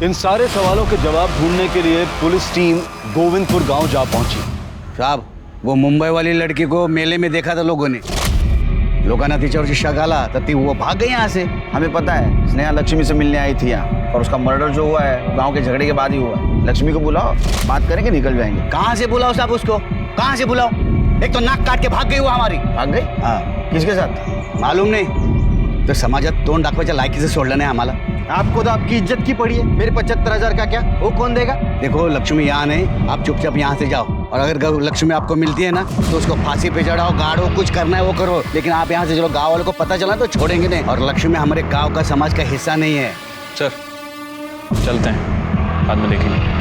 इन सारे सवालों के जवाब ढूंढने के लिए पुलिस टीम गोविंदपुर गांव जा पहुंची। साहब वो मुंबई वाली लड़की को मेले में देखा था लोगों ने, लोकांना तिच्यावरची शक आला तर ती वो भाग गई यहाँ से। हमें पता है स्नेहा लक्ष्मी से मिलने आई थी यहाँ, और उसका मर्डर जो हुआ है गांव के झगड़े के बाद ही हुआ है। लक्ष्मी को बुलाओ, बात करेंगे, निकल जाएंगे। कहाँ से बुलाओ साहब उसको, कहाँ से बुलाओ? एक तो नाक काट के भाग गई वो हमारी। भाग गई? हाँ। किसके साथ? मालूम नहीं, तो समाजात तोंड दाखवायच्या लायकीचं सोडलं नाही आम्हाला। आपको तो आपकी इज्जत की पड़ी है, मेरे 75,000 का क्या, वो कौन देगा? देखो लक्ष्मी यहाँ नहीं, आप चुपचाप यहाँ से जाओ, और अगर लक्ष्मी आपको मिलती है ना तो उसको फांसी पे चढ़ाओ, गाड़ो, कुछ करना है वो करो, लेकिन आप यहाँ से चलो। गाँव वालों को पता चला तो छोड़ेंगे नहीं, और लक्ष्मी हमारे गाँव का समाज का हिस्सा नहीं है। सर चलते हैं, बाद में देखेंगे।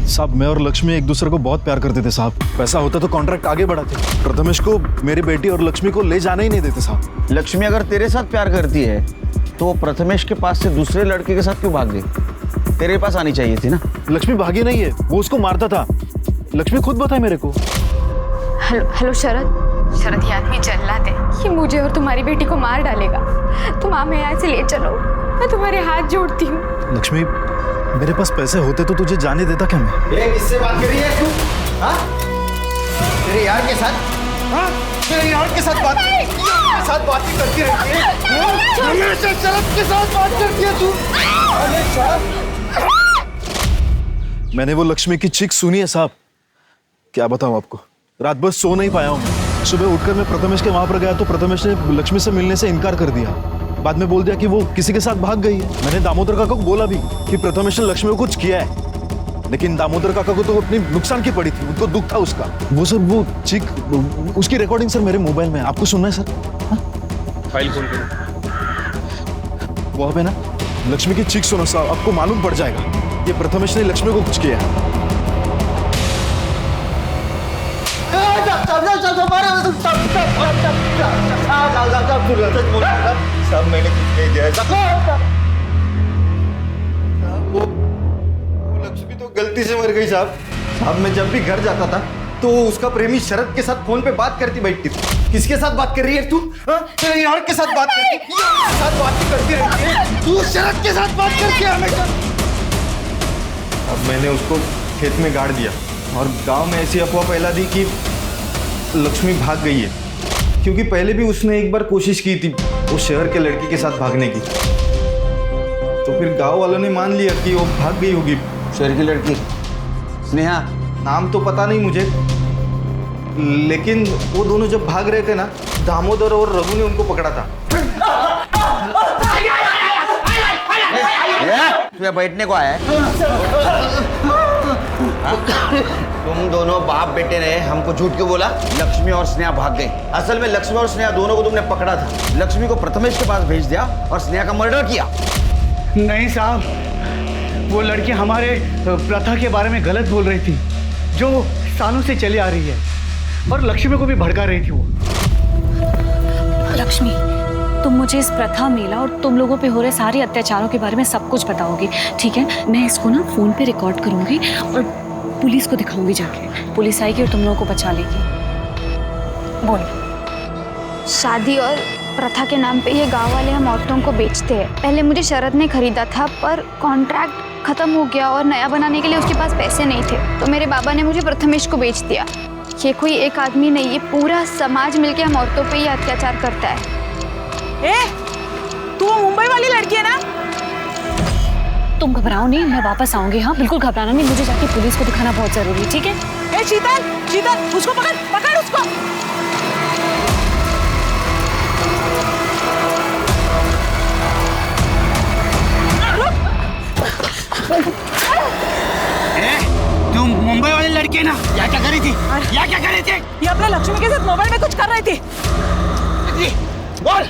साहब मैं और लक्ष्मी एक दूसरे को बहुत प्यार करते थे साहब। पैसा होता तो कॉन्ट्रैक्ट आगे बढ़ाते। प्रथमेश को मेरी बेटी और लक्ष्मी को ले जाने ही नहीं देते साहब। लक्ष्मी अगर तेरे साथ प्यार करती है तो प्रथमेश के पास से दूसरे लड़के के साथ क्यों भाग गई? तेरे पास आनी चाहिए थी ना। लक्ष्मी भागी नहीं है, वो उसको मारता था। लक्ष्मी खुद बताए मेरे को। हेलो शरद। शरद, ये आदमी जल्लाद है, ये मुझे और तुम्हारी बेटी को मार डालेगा। तुम हमें यहाँ से ले चलो, मैं तुम्हारे हाथ जोड़ती हूँ। लक्ष्मी मेरे पास पैसे होते तो तुझे जाने देता क्या मैं? ये किससे बात कर रही है तू? हाँ? तेरे यार के साथ? हाँ? तेरे यार के साथ बात करती रहती है? हमेशा शरद के साथ बात करती है तू? मैंने वो लक्ष्मी की चीख सुनी है साहब। क्या बताऊं आपको, रात भर सो नहीं पाया हूं मैं। सुबह उठकर मैं प्रथमेश के वहां पर गया तो प्रथमेश ने लक्ष्मी से मिलने से इनकार कर दिया। बाद में बोल दिया कि वो किसी के साथ भाग गई है। मैंने दामोदर काका को बोला भी कि प्रथमेश ने लक्ष्मी को कुछ किया है, लेकिन दामोदर काका को तो अपनी नुकसान की पड़ी थी, उनको दुख था उसका। वो सर वो चीख, उसकी रिकॉर्डिंग सर मेरे मोबाइल में है, आपको सुनना है सर? फाइल खोल करो। वहाँ पे ना लक्ष्मी की चीख सुनो साहब, आपको मालूम पड़ जाएगा ये प्रथमेश ने लक्ष्मी को कुछ किया है। सब मैंने कुछ नहीं किया। वो लक्ष्मी तो गलती से मर गई साहब। साहब मैं जब भी घर जाता था तो उसका प्रेमी शरद के साथ फोन पे बात करती बैठती थी। किसके साथ बात कर रही है तू? तेरे यार के साथ बात करती, यार के साथ बात करती रहती है तू, शरद के साथ बात करती है हमेशा। अब मैंने उसको खेत में गाड़ दिया और गांव में ऐसी अफवाह फैला दी कि लक्ष्मी भाग गई है, क्योंकि पहले भी उसने एक बार कोशिश की थी उस शहर के लड़की के साथ भागने की। तो फिर गांव वालों ने मान लिया कि वो भाग गई होगी। शहर की लड़की स्नेहा? नाम तो पता नहीं मुझे, लेकिन वो दोनों जब भाग रहे थे ना, दामोदर और रघु ने उनको पकड़ा था। तुझे बैठने को आया है? तुम दोनों बाप बेटे ने हमको झूठ क्यों बोला? लक्ष्मी और स्नेहा भाग गई। असल में लक्ष्मी और स्नेहा दोनों को तुमने पकड़ा था। लक्ष्मी को प्रथमेश के पास भेज दिया और स्नेहा का मर्डर किया। नहीं साहब, वो लड़की हमारे प्रथा के बारे में गलत बोल रही थी, जो सालों से चली आ रही है, और लक्ष्मी को भी भड़का रही थी वो। लक्ष्मी, तुम मुझे इस प्रथा मेला और तुम लोगों पे हो रहे सारे अत्याचारों के बारे में सब कुछ बताओगी, ठीक है? मैं इसको ना फोन पे रिकॉर्ड करूंगी और पुलिस को दिखाऊंगी जाके। पुलिस आएगी और तुम लोगों को बचा लेगी। बोलो। शादी और प्रथा के नाम पे ये गांव वाले हम औरतों को बेचते हैं। पहले मुझे शरद ने खरीदा था, पर कॉन्ट्रैक्ट खत्म हो गया और नया बनाने के लिए उसके पास पैसे नहीं थे, तो मेरे बाबा ने मुझे प्रथमेश को बेच दिया। ये कोई एक आदमी नहीं, ये पूरा समाज मिलके हम औरतों पे ये अत्याचार करता है। तू मुंबई वाली लड़की है ना? तुम घबराओ नहीं, मैं वापस आऊंगी। हाँ बिल्कुल घबराना नहीं, मुझे जाके पुलिस को दिखाना बहुत जरूरी है, ठीक है? शीतल, शीतल, उसको पकड़, पकड़ उसको। तुम मुंबई वाली लड़की है ना? यहाँ क्या कर रही थी? यहाँ क्या कर रही थी? ये अपने लक्ष्मी के साथ मोबाइल में कुछ कर रही थी। बोल,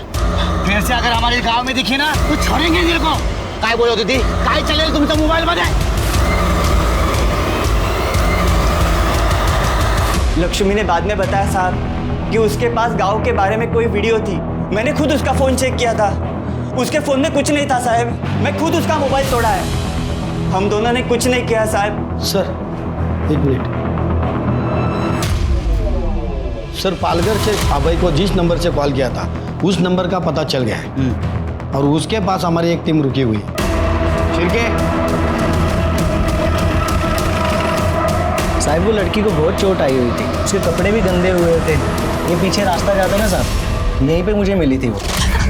फिर से अगर हमारे गांव में दिखी ना तो छोड़ेंगे तेरे को। काय बोलत होती? काय चलेल तुमच्या मोबाईल मध्ये? लक्ष्मी ने बाद में बताया साहब कि उसके पास गांव के बारे में कोई वीडियो थी। मैंने खुद उसका फोन चेक किया था, उसके फोन में कुछ नहीं था साहब। मैं खुद उसका मोबाइल तोड़ा है। हम दोनों ने कुछ नहीं किया साहब। सर एक मिनट सर, पालघर से अभय को जिस नंबर से कॉल किया था उस नंबर का पता चल गया है, और उसके पास हमारी एक टीम रुकी हुई है। साहब वो लड़की को बहुत चोट आई हुई थी, उसके कपड़े भी गंदे हुए थे। ये पीछे रास्ता जाता है ना साहब, यहीं पे मुझे मिली थी वो।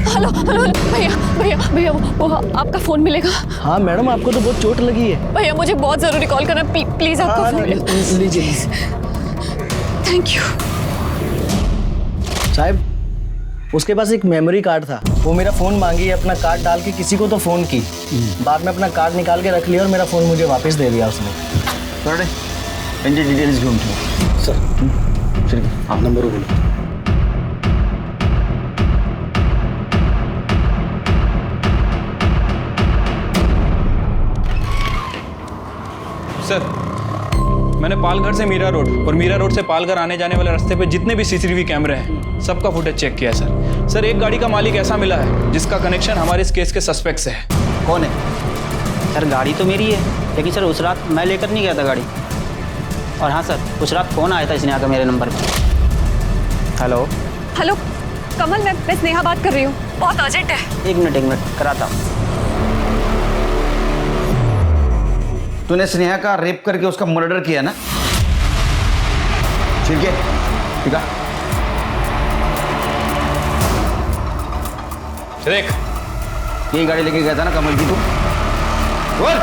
हेलो हेलो भैया भैया भैया वो आपका फ़ोन मिलेगा? हाँ मैडम, आपको तो बहुत चोट लगी है। भैया मुझे बहुत ज़रूरी कॉल करना, प्लीज़ आपका फ़ोन लीजिए। Thank you. साहब, उसके पास एक मेमोरी कार्ड था, वो मेरा फ़ोन मांगी, अपना कार्ड डाल के किसी को तो फ़ोन की, बाद में अपना कार्ड निकाल के रख लिया और मेरा फ़ोन मुझे वापस दे दिया उसने। सर इनकी डिटेल्स ढूंढ सर ठीक है, आप नंबर बोलो। सर मैंने पालघर से मीरा रोड और मीरा रोड से पालघर आने जाने वाले रास्ते पे जितने भी सीसीटीवी कैमरे हैं सबका फुटेज चेक किया है सर। सर एक गाड़ी का मालिक ऐसा मिला है जिसका कनेक्शन हमारे इस केस के सस्पेक्ट से है। कौन है? सर गाड़ी तो मेरी है, लेकिन सर उस रात मैं लेकर नहीं गया था गाड़ी। और हाँ सर, उस रात फ़ोन आया था स्नेहा का मेरे नंबर पर। हेलो हेलो कमल, मैं स्नेहा बात कर रही हूँ, बहुत अर्जेंट है। एक मिनट कराता हूँ। तूने स्नेहा का रेप करके उसका मर्डर किया ना? ठीक है, ठीक है। देख, यही गाड़ी लेके गया था ना कमल की तू? बोल।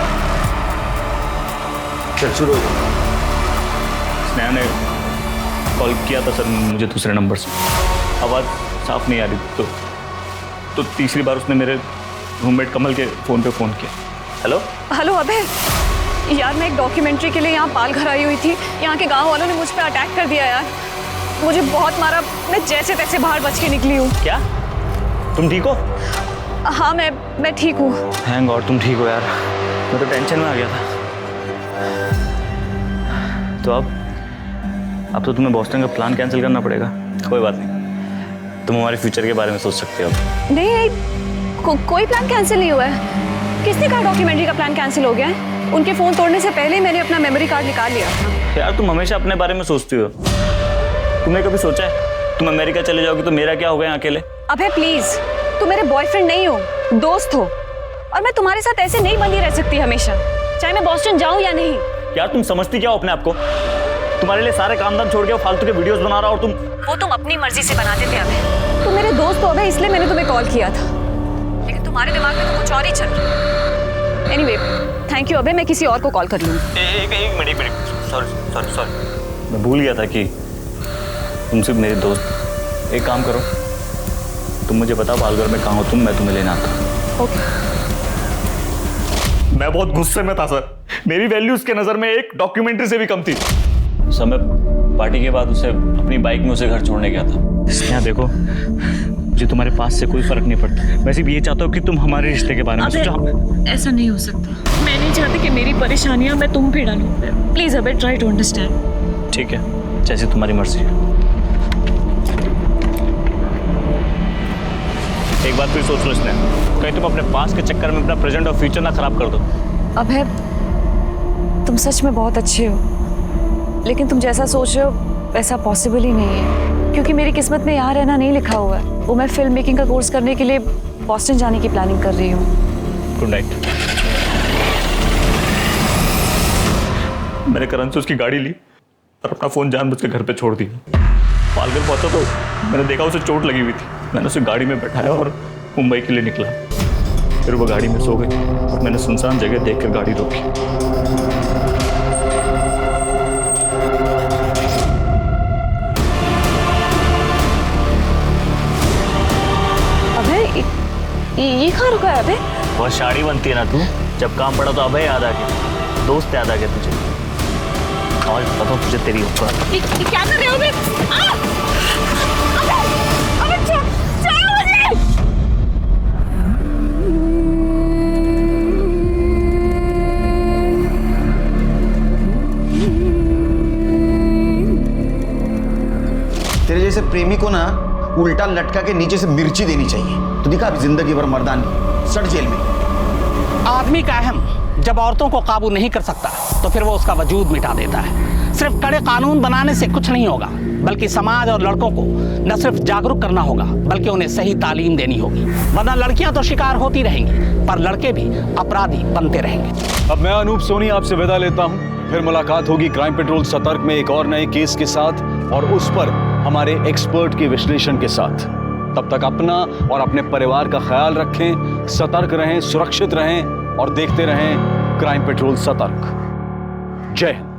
चल शुरू। स्नेहा ने कॉल किया था सर मुझे दूसरे नंबर से, आवाज़ साफ नहीं आ रही तो तीसरी बार उसने मेरे रूममेट कमल के फ़ोन पे फ़ोन किया। हेलो हेलो अबे यार, मैं एक डॉक्यूमेंट्री के लिए यहाँ पालघर आई हुई थी, यहाँ के गांव वालों ने मुझ पे अटैक कर दिया यार, मुझे बहुत मारा, मैं जैसे तैसे बाहर बच के निकली हूँ। क्या तुम ठीक हो? हाँ मैं ठीक हूँ। थैंक गॉड तुम ठीक हो यार, मैं तो टेंशन में आ गया था। तो अब तो तुम्हें बॉस्टन का प्लान कैंसिल करना पड़ेगा। कोई बात नहीं, तुम हमारे फ्यूचर के बारे में सोच सकते हो। नहीं कोई प्लान कैंसिल नहीं हुआ है। किसने कहा डॉक्यूमेंट्री का प्लान कैंसिल हो गया है? उनके फ़ोन तोड़ने से पहले मैंने अपना मेमोरी कार्ड निकाल लिया। यार तुम हमेशा अपने बारे में सोचती हो, तुमने कभी सोचा है तुम अमेरिका चले जाओगी तो मेरा क्या होगा यहाँ अकेले? अबे प्लीज, तुम मेरे बॉयफ्रेंड नहीं हो, दोस्त हो, और मैं तुम्हारे साथ ऐसे नहीं बंधी रह सकती हमेशा, चाहे मैं बॉस्टन जाऊं या नहीं। यार तुम समझती क्या हो अपने आप को? तुम्हारे लिए सारे काम धाम छोड़ के फालतू के वीडियोस बना रहा और वो तुम अपनी मर्जी से बनाते थे अबे। तुम मेरे दोस्त हो अबे, इसलिए मैंने तुम्हें कॉल किया था, लेकिन तुम्हारे दिमाग में तो कुछ और ही चल रहा है। एनीवे, थैंक यू अबे, मैं किसी और को कॉल कर लूँगी। एक मिनट सॉरी मैं भूल गया था कि तुम सिर्फ मेरे दोस्त। एक काम करो, तुम मुझे बताओ पालघर में कहाँ हो तुम, मैं तुम्हें लेना आता हूँ। ओके। मैं बहुत गुस्से में था सर, मेरी वैल्यू उसके नज़र में एक डॉक्यूमेंट्री से भी कम थी। समय पार्टी के बाद उसे अपनी बाइक में उसे घर छोड़ने गया था। स्नेहा देखो, मुझे तुम्हारे पास से कोई फर्क नहीं पड़ता, मैं सिर्फ ये चाहता हूँ कि तुम हमारे रिश्ते के बारे में सोचो। ऐसा नहीं हो सकता, मैं नहीं चाहती कि मेरी परेशानियां मैं तुम पे डालूं। प्लीज अबे ट्राई टू अंडरस्टैंड। ठीक है, जैसे तुम्हारी मर्जी। एक बात फिर सोच लो स्नेहा, कहीं तुम अपने पास के चक्कर में अपना प्रेजेंट और फ्यूचर ना खराब कर दो। अबे तुम सच में बहुत अच्छे हो, लेकिन तुम जैसा सोच रहे हो वैसा पॉसिबल ही नहीं है, क्योंकि मेरी किस्मत में यहाँ रहना नहीं लिखा हुआ है। वो मैं फिल्म मेकिंग का कोर्स करने के लिए बॉस्टन जाने की प्लानिंग कर रही हूँ। Good night. मैंने करण से उसकी गाड़ी ली और अपना फ़ोन जानबूझ के घर पे छोड़ दिया। पालघर पहुंचा तो मैंने देखा उसे चोट लगी हुई थी, मैंने उसे गाड़ी में बैठाया और मुंबई के लिए निकला। फिर वो गाड़ी में सो गई और मैंने सुनसान जगह देखकर गाड़ी रोकी। ये कहाँ रुका है अबे? बहुत शाड़ी बनती है ना तू, जब काम पड़ा तो अबे याद आ गया, दोस्त याद आ गया तुझे। और बताओ तुझे तेरी ऊपर क्या कर रहे हो अबे? अबे छोड़ मुझे। तेरे जैसे प्रेमी को ना उल्टा लटका के नीचे से मिर्ची देनी चाहिए, तो दिखा अभी जिंदगी भर मर्दानी, सट जेल में। आदमी का अहम जब औरतों को काबू नहीं कर सकता तो फिर वो उसका वजूद मिटा देता है। सिर्फ कड़े कानून बनाने से कुछ नहीं होगा, बल्कि समाज और लड़कों को न सिर्फ जागरूक करना होगा बल्कि उन्हें सही तालीम देनी होगी, वरना लड़कियां तो शिकार होती रहेंगी पर लड़के भी अपराधी बनते रहेंगे। अब मैं अनूप सोनी आपसे विदा लेता हूं, फिर मुलाकात होगी क्राइम पेट्रोल सतर्क में एक और नए केस के साथ और उस पर हमारे एक्सपर्ट के विश्लेषण के साथ। तब तक अपना और अपने परिवार का ख्याल रखें, सतर्क रहें, सुरक्षित रहें और देखते रहें क्राइम पेट्रोल सतर्क। जय हिंद।